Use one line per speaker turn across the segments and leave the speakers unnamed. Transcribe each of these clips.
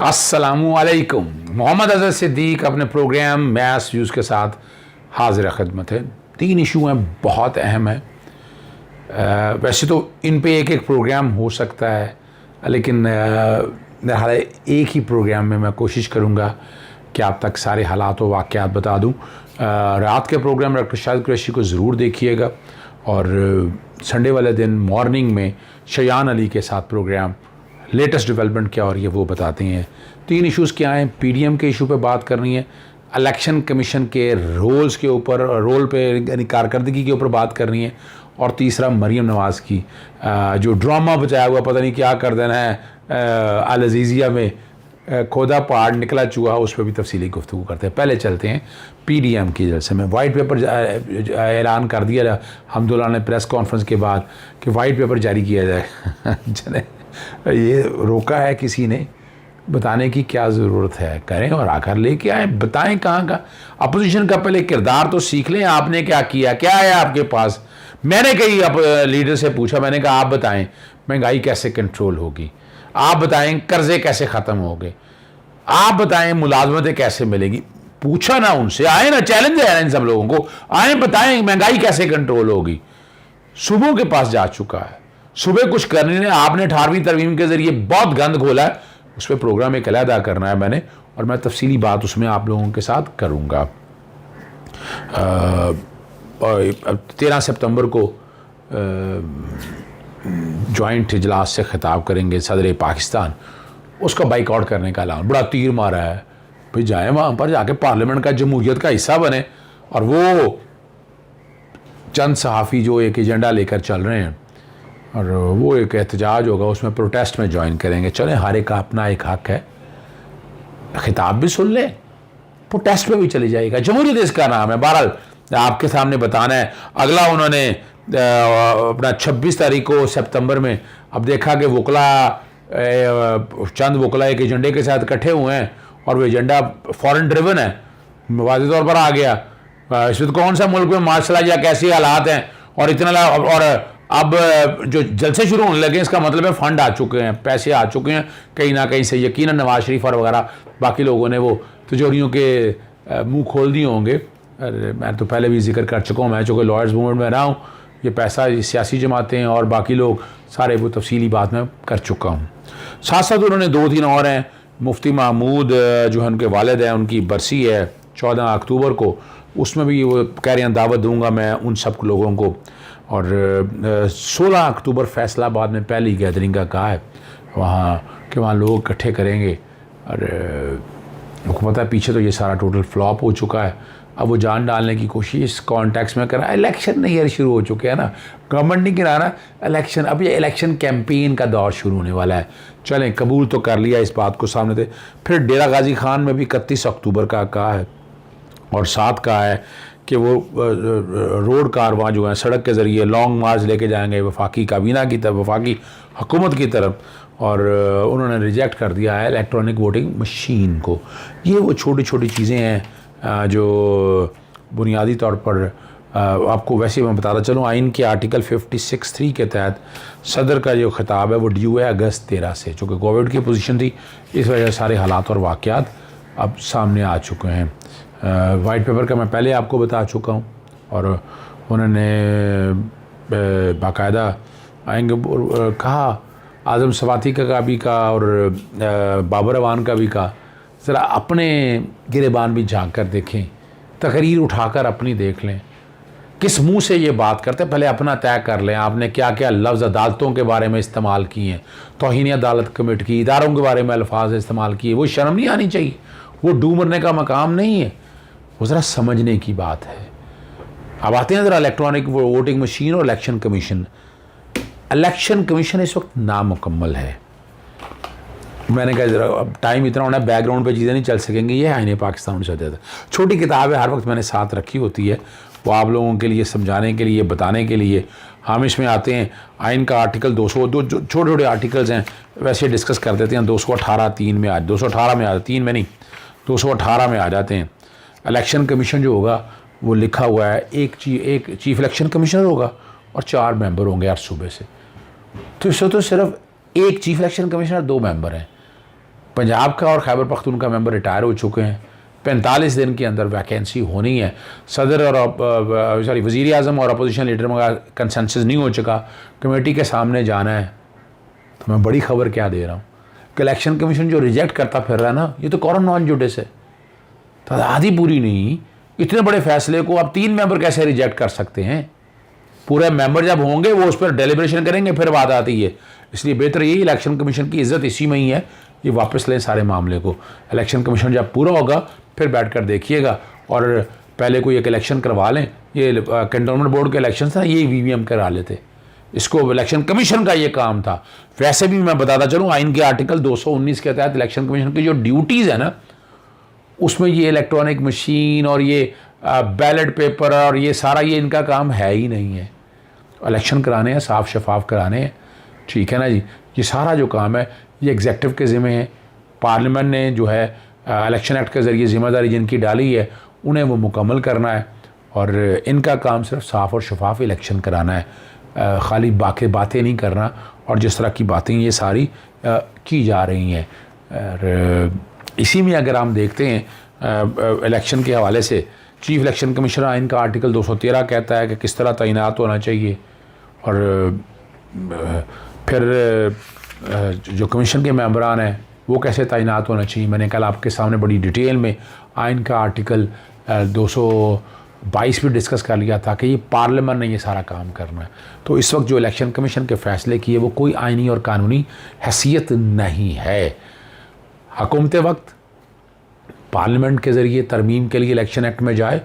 अस्सलामुअलैकुम। मोहम्मद अज़हर सिद्दीक अपने programme maths views के साथ हाजिर खिदमत है। 3 इशू हैं, बहुत अहम है। वैसे तो इन पे एक एक प्रोग्राम हो सकता है, लेकिन मेरा ख्याल है एक ही प्रोग्राम में मैं कोशिश करूँगा कि आप तक सारे हालात व वाक़यात बता दूँ। रात के प्रोग्राम डॉक्टर शाहिद कुरैशी को ज़रूर देखिएगा, और संडे वाले दिन मॉर्निंग में शयान अली के साथ प्रोग्राम लेटेस्ट डेवलपमेंट क्या हो रही है वो बताते हैं। 3 इश्यूज़ क्या हैं? पीडीएम के इशू पे बात करनी है, इलेक्शन कमीशन के रोल्स के ऊपर, रोल पे यानी कारकर्दगी के ऊपर बात करनी है, और तीसरा मरीम नवाज़ की जो ड्रामा बचाया हुआ पता नहीं क्या कर देना है अल अज़ीज़िया में, खोदा पहाड़ निकला चूहा, उस पर भी तफसीली गुफ्तगू करते हैं। पहले चलते हैं पीडीएम की जलसे में। वाइट पेपर ऐलान कर दिया अल्हम्दुलिल्लाह ने प्रेस कॉन्फ्रेंस के बाद कि वाइट पेपर जारी किया जाए। चले, ये रोका है किसी ने, बताने की क्या ज़रूरत है, करें और आकर लेके आए, बताएं कहाँ का। अपोजिशन का पहले किरदार तो सीख लें, आपने क्या किया, क्या है आपके पास। मैंने कई लीडर से पूछा, मैंने कहा आप बताएं महंगाई कैसे कंट्रोल होगी, आप बताएं कर्जे कैसे ख़त्म होंगे, आप बताएं मुलाजमतें कैसे मिलेगी। पूछा ना उनसे, आए ना, चैलेंज है इन सब लोगों को, आए बताएं महंगाई कैसे कंट्रोल होगी। सुबह के पास जा चुका है, सुबह कुछ करने ने, आपने 18वीं तरमीम के ज़रिए बहुत गंद खोला है, उस पर प्रोग्राम एक अलहदा करना है मैंने, और मैं तफसीली बात उसमें आप लोगों के साथ करूँगा। 13 सितंबर को जॉइंट इजलास से खिताब करेंगे सदर पाकिस्तान, उसका बाइकआउट करने का ऐलान, बड़ा तीर मारा है भाई। जाएँ वहाँ पर, जाके पार्लियामेंट का जमहूरियत का हिस्सा बने, और वो चंद सहाफ़ी जो एक एजेंडा लेकर चल रहे हैं, और वो एक एहतजाज होगा, उसमें प्रोटेस्ट में ज्वाइन करेंगे। चलें, हर एक का अपना एक हक है, खिताब भी सुन लें, प्रोटेस्ट में भी चली जाएगा, जमहूरियत इसका नाम है। बहरहाल आपके सामने बताना है। अगला उन्होंने अपना 26 तारीख को सितंबर में, अब देखा कि वकला, चंद वकला एक एजेंडे के साथ इकट्ठे हुए हैं, और वो एजेंडा फॉरेन ड्रिवन है, वाज़ेह तौर पर आ गया। इस वक्त कौन सा मुल्क में मार्शल या कैसे हालात हैं, और इतना, और अब जो जलसे शुरू होने लगे, इसका मतलब है फंड आ चुके हैं, पैसे आ चुके हैं कहीं ना कहीं से। यकीनन नवाज शरीफ और वगैरह बाकी लोगों ने वो तिजोरियों के मुंह खोल दिए होंगे। अरे मैं तो पहले भी जिक्र कर चुका हूँ, मैं चूँकि लॉयर्स मूवमेंट में रहा हूँ, ये पैसा सियासी जमातें और बाकी लोग सारे, वो तफसीली बात मैं कर चुका हूँ। साथ साथ उन्होंने 2-3 और हैं। मुफ्ती महमूद जो है उनके वालिद हैं, उनकी बरसी है 14 अक्टूबर को, उसमें भी वो कह रहे हैं दावत दूंगा मैं उन सब लोगों को। और 16 अक्टूबर फैसलाबाद में पहली गैदरिंग का कहा है वहाँ कि वहाँ लोग इकट्ठे करेंगे, और आपको पता है पीछे तो ये सारा टोटल फ्लॉप हो चुका है। अब वो जान डालने की कोशिश कॉन्टेक्स्ट में करा, इलेक्शन नहीं यार शुरू हो चुके हैं ना, गवर्नमेंट नहीं करा रहा इलेक्शन, अब ये इलेक्शन कैंपेन का दौर शुरू होने वाला है। चलें, कबूल तो कर लिया इस बात को सामने थे। फिर डेरा गाजी खान में भी 31 अक्टूबर का कहा है, और साथ कहा है कि वो रोड कारवां जो है सड़क के ज़रिए लॉन्ग मार्च लेके जाएंगे वफाकी काबीना की तरफ, वफाकी हुकूमत की तरफ, और उन्होंने रिजेक्ट कर दिया है इलेक्ट्रॉनिक वोटिंग मशीन को। ये वो छोटी छोटी चीज़ें हैं जो बुनियादी तौर पर आपको वैसे मैं बताता चलूँ। आइन के आर्टिकल 56(3) के तहत सदर का जो खिताब है वो ड्यू है अगस्त 13 से, चूँकि कोविड की पोजीशन थी, इस वजह से सारे हालात और वाक़यात अब सामने आ चुके हैं। वाइट पेपर का मैं पहले आपको बता चुका हूँ, और उन्होंने बाकायदा आएंगे कहा, आज़म सवाती का भी कहा, और बाबर अवान का भी कहा, ज़रा अपने गिरेबान भी झांक कर देखें, तकरीर उठाकर अपनी देख लें, किस मुंह से ये बात करते, पहले अपना तय कर लें। आपने क्या क्या लफ्ज़ अदालतों के बारे में इस्तेमाल किए हैं, तौहीन अदालत कमेट की, इदारों के बारे में अल्फाज इस्तेमाल किए, वो शर्म नहीं आनी चाहिए, वो डूब मरने का मकाम नहीं है, वो ज़रा समझने की बात है। अब आते हैं ज़रा इलेक्ट्रॉनिक वोटिंग मशीन और इलेक्शन कमीशन। इलेक्शन कमीशन इस वक्त नामुकम्मल है। मैंने कहा ज़रा अब टाइम इतना होना है, बैकग्राउंड पे चीज़ें नहीं चल सकेंगी, ये आईने पाकिस्तान से ज़्यादा छोटी किताब है, हर वक्त मैंने साथ रखी होती है, वो आप लोगों के लिए समझाने के लिए, बताने के लिए। हम इसमें आते हैं आइन का आर्टिकल 200, जो छोटे छोटे आर्टिकल्स हैं वैसे डिस्कस कर देते हैं। 218(3) में 218 में 3 में नहीं, 218 में आ जाते हैं। इलेक्शन कमीशन जो होगा वो लिखा हुआ है, एक चीफ इलेक्शन कमिश्नर होगा और 4 मेंबर होंगे हर सूबे से। तो इससे तो सिर्फ एक चीफ इलेक्शन कमिश्नर, 2 मेंबर हैं। पंजाब का और खैबर पख्तूनख्वा मेंबर रिटायर हो चुके हैं। 45 दिन के अंदर वैकेंसी होनी है। सदर और वज़ीर आज़म और अपोजिशन लीडर में कंसेंसस नहीं हो चुका, कमेटी के सामने जाना है। तो मैं बड़ी खबर क्या दे रहा हूँ कि इलेक्शन कमीशन जो रिजेक्ट करता फिर रहा है ना, ये तो कॉरम नॉन जुडिस है, तादाद ही पूरी नहीं। इतने बड़े फैसले को आप 3 मेंबर कैसे रिजेक्ट कर सकते हैं? पूरे मेंबर जब होंगे वो उस पर डेलिब्रेशन करेंगे, फिर बात आती है। इसलिए बेहतर यही, इलेक्शन कमीशन की इज्जत इसी में ही है, ये वापस लें सारे मामले को। इलेक्शन कमीशन जब पूरा होगा फिर बैठ कर देखिएगा, और पहले कोई एक इलेक्शन करवा लें। ये कैंटोनमेंट बोर्ड के इलेक्शन था, ये ईवीएम करा लेते, इसको इलेक्शन कमीशन का ये काम था। वैसे भी मैं बताता चलूँ, आइन के आर्टिकल 219 के तहत इलेक्शन कमीशन की जो ड्यूटीज़ है ना, उसमें ये इलेक्ट्रॉनिक मशीन और ये बैलेट पेपर और ये सारा, ये इनका काम है ही नहीं है। इलेक्शन कराने हैं, साफ शफाफ कराने हैं, ठीक है ना जी। ये सारा जो काम है ये एग्जेक्टिव के ज़िम्मे है। पार्लियामेंट ने जो है इलेक्शन एक्ट के ज़रिए ज़िम्मेदारी जिनकी डाली है उन्हें वो मुकम्मल करना है, और इनका काम सिर्फ साफ़ और शफाफ इलेक्शन कराना है, खाली बाकी बातें नहीं करना। और जिस तरह की बातें ये सारी की जा रही हैं, और इसी में अगर हम देखते हैं इलेक्शन के हवाले से, चीफ इलेक्शन कमिश्नर आइन का आर्टिकल 213 कहता है कि किस तरह तैनात होना चाहिए, और फिर जो कमीशन के मेंबरान हैं वो कैसे तैनात होना चाहिए। मैंने कल आपके सामने बड़ी डिटेल में आइन का आर्टिकल 222 भी डिस्कस कर लिया था कि ये पार्लियामेंट ने ये सारा काम करना है। तो इस वक्त जो इलेक्शन कमीशन के फ़ैसले किए वो कोई आइनी और कानूनी हैसियत नहीं है। हुकूमत वक्त पार्लियामेंट के ज़रिए तरमीम के लिए इलेक्शन एक्ट में जाए,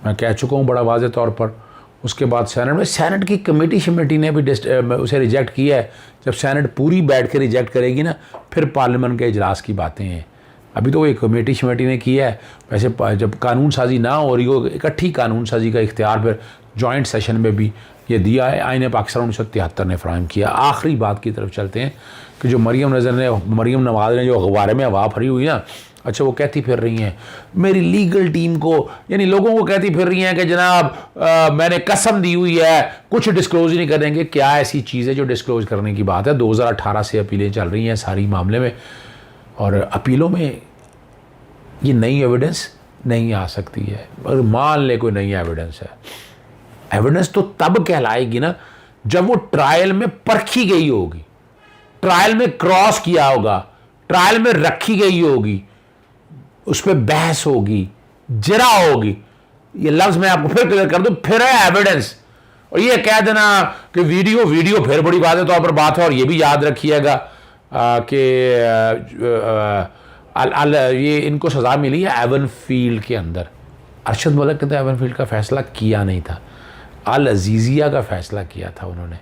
मैं कह चुका हूँ बड़ा वाज़ेह तौर पर। उसके बाद सेनेट की कमेटी शमेटी ने भी उसे रिजेक्ट किया है। जब सेनेट पूरी बैठ के रिजेक्ट करेगी ना, फिर पार्लियामेंट के इजलास की बातें हैं। अभी तो एक कमेटी शमेटी ने किया है। वैसे जब कानून साजी ना हो रही हो, इकट्ठी कानून साजी का इख्तियार फिर जॉइंट सेशन में भी ये दिया है, आईन पाकिस्तान 1973 ने फ़राहम किया। आखिरी बात की तरफ चलते हैं कि जो मरीम नवाज़ ने जो अखबार में हवा भरी हुई ना, अच्छा वो कहती फिर रही हैं मेरी लीगल टीम को, यानी लोगों को कहती फिर रही हैं कि जनाब मैंने कसम दी हुई है कुछ डिस्क्लोज ही नहीं करेंगे। क्या ऐसी चीज़ है जो डिस्क्लोज करने की बात है? 2018 से अपीलें चल रही हैं सारी मामले में, और अपीलों में ये नई एविडेंस नहीं आ सकती है। अगर मान ले कोई नई एविडेंस है, एविडेंस तो तब कहलाएगी ना जब वो ट्रायल में परखी गई होगी, ट्रायल में क्रॉस किया होगा, ट्रायल में रखी गई होगी, उस पर बहस होगी, जरा होगी। ये लफ्ज़ मैं आपको फिर क्लियर कर दूं, फिर है एविडेंस। और ये कह देना कि वीडियो फिर बड़ी बात है तौर पर बात है। और ये भी याद रखिएगा कि ये इनको सज़ा मिली है एवन फील्ड के अंदर। अरशद मलिक ने तो एवन फील्ड का फ़ैसला किया नहीं था, अल अजीज़िया का फ़ैसला किया था उन्होंने।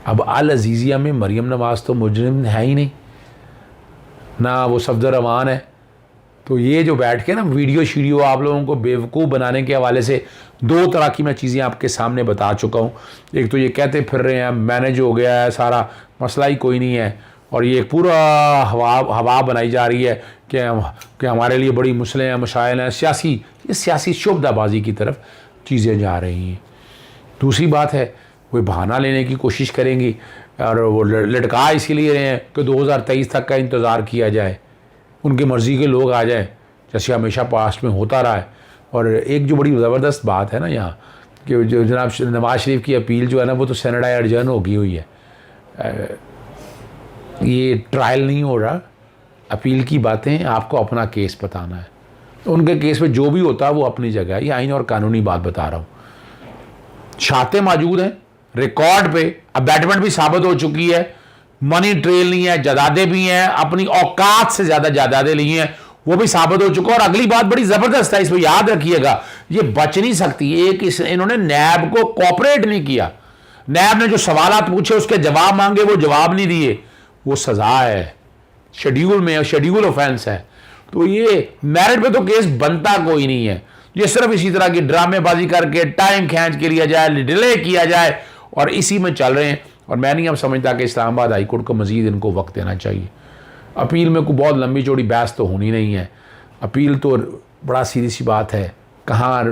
अब अल अजीज़िया में मरीम नवाज़ तो मुजरिम है ही नहीं, ना वो सफदर रमान है। तो ये जो बैठ के ना वीडियो आप लोगों को बेवकूफ़ बनाने के हवाले से 2 तरह की मैं चीज़ें आपके सामने बता चुका हूँ। एक तो ये कहते फिर रहे हैं मैनेज हो गया है सारा, मसला ही कोई नहीं है, और ये पूरा हवा बनाई जा रही है कि हमारे लिए बड़ी मुसले हैं, मशाइल हैं, सियासी शुबदाबाजी की तरफ चीज़ें जा रही हैं। दूसरी बात है वो बहाना लेने की कोशिश करेंगी, और वो लटका इसीलिए रहे हैं कि 2023 तक का इंतज़ार किया जाए, उनकी मर्ज़ी के लोग आ जाएं, जैसे हमेशा पास्ट में होता रहा है। और एक जो बड़ी ज़बरदस्त बात है ना यहाँ, कि जो जनाब नवाज शरीफ की अपील जो है ना, वो तो सेनेट एडजर्न हो गई हुई है। ये ट्रायल नहीं हो रहा, अपील की बातें, आपको अपना केस बताना है। तो उनके केस में जो भी होता है वो अपनी जगह है। ये आइन और कानूनी बात बता रहा हूँ। शातें मौजूद हैं रिकॉर्ड पे, अबैटमेंट भी साबित हो चुकी है, मनी ट्रेल नहीं है, जायदादें भी हैं, अपनी औकात से ज़्यादा जायदादें ली हैं, वो भी साबित हो चुका। और अगली बात बड़ी ज़बरदस्त है, इसमें याद रखिएगा, ये बच नहीं सकती। एक इन्होंने नैब को कोऑपरेट नहीं किया, नैब ने जो सवालात पूछे उसके जवाब मांगे, वो जवाब नहीं दिए, वो सज़ा है, शेड्यूल में, शेड्यूल ऑफेंस है। तो ये मेरिट पे तो केस बनता कोई नहीं है। ये सिर्फ इसी तरह की ड्रामेबाजी करके टाइम खींच के लिया जाए, डिले किया जाए, और इसी में चल रहे हैं। और मैं नहीं अब समझता कि इस्लामाबाद हाई कोर्ट को मज़ीद इनको वक्त देना चाहिए। अपील में कोई बहुत लंबी चौड़ी बहस तो होनी नहीं है। अपील तो बड़ा सीधी सी बात है, कहाँ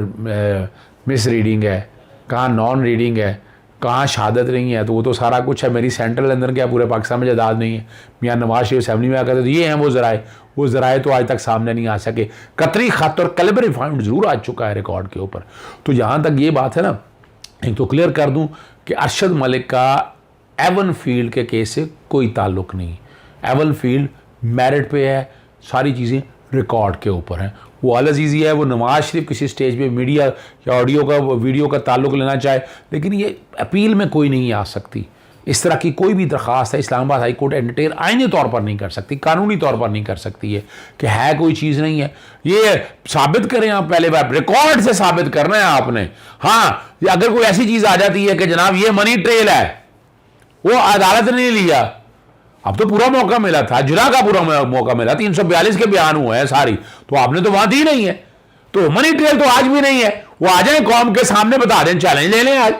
मिस रीडिंग है, कहाँ नॉन रीडिंग है, कहाँ शहादत नहीं है, तो वो तो सारा कुछ है। मेरी सेंट्रल अंदर क्या पूरे पाकिस्तान में जायदाद नहीं है। मियाँ नवाज शरीफ असेंबली में आकर तो ये हैं वो ज़राए तो आज तक सामने नहीं आ सके। कतरी खत और कैलिबरी फाउंड ज़रूर आ चुका है रिकॉर्ड के ऊपर। तो जहाँ तक ये बात है ना, एक तो क्लियर कर दूँ कि अरशद मलिक का एवन फील्ड के केस से कोई ताल्लुक़ नहीं। एवन फील्ड मेरिट पे है, सारी चीज़ें रिकॉर्ड के ऊपर हैं। वो अल अजीज़ी है, वो नवाज शरीफ किसी स्टेज पे मीडिया या ऑडियो का वीडियो का ताल्लुक़ लेना चाहे, लेकिन ये अपील में कोई नहीं आ सकती। इस तरह की कोई भी दरख्वास्त है इस्लामाबाद हाई कोर्ट एंटरटेन आईनी तौर पर नहीं कर सकती, कानूनी तौर पर नहीं कर सकती है कि है कोई चीज़ नहीं है। ये साबित करें आप, पहले बार रिकॉर्ड से साबित करना है आपने। हाँ, अगर कोई ऐसी चीज़ आ जाती है कि जनाब ये मनी ट्रेल है, वो अदालत ने लिया, अब तो पूरा मौका मिला था, जुरा का पूरा मौका मिला, 342 के बयान हुए हैं सारी, तो आपने तो वहां दी नहीं है। तो मनी ट्रेल तो आज भी नहीं है। वो आ जाए कौम के सामने, बता दें, चैलेंज ले लें आज।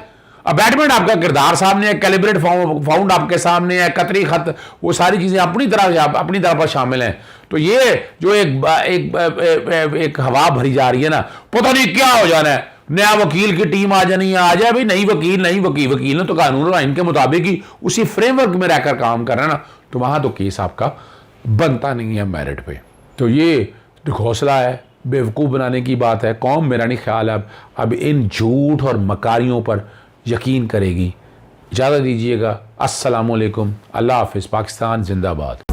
अबैटमेंट आपका किरदार सामने है, कैलिब्रेट फाउंड आपके सामने है, कतरी खत, वो सारी चीजें अपनी तरह पर शामिल हैं। तो ये जो एक हवा भरी जा रही है ना, पता नहीं क्या हो जाना है, नया वकील की टीम आ जानी है, आ जाए भाई, नई वकील ने तो कानून और आइन के मुताबिक ही उसी फ्रेमवर्क में रहकर काम करना है ना, तो वहां तो केस आपका बनता नहीं है मेरिट पे। तो ये घोंसला है, बेवकूफ़ बनाने की बात है। कौम मेरा नहीं ख्याल है अब इन झूठ और मकारियों पर यकीन करेगी। इजाज़त दीजिएगा। अस्सलामुअलैकुम, अल्लाह हाफ़िज़, पाकिस्तान जिंदाबाद।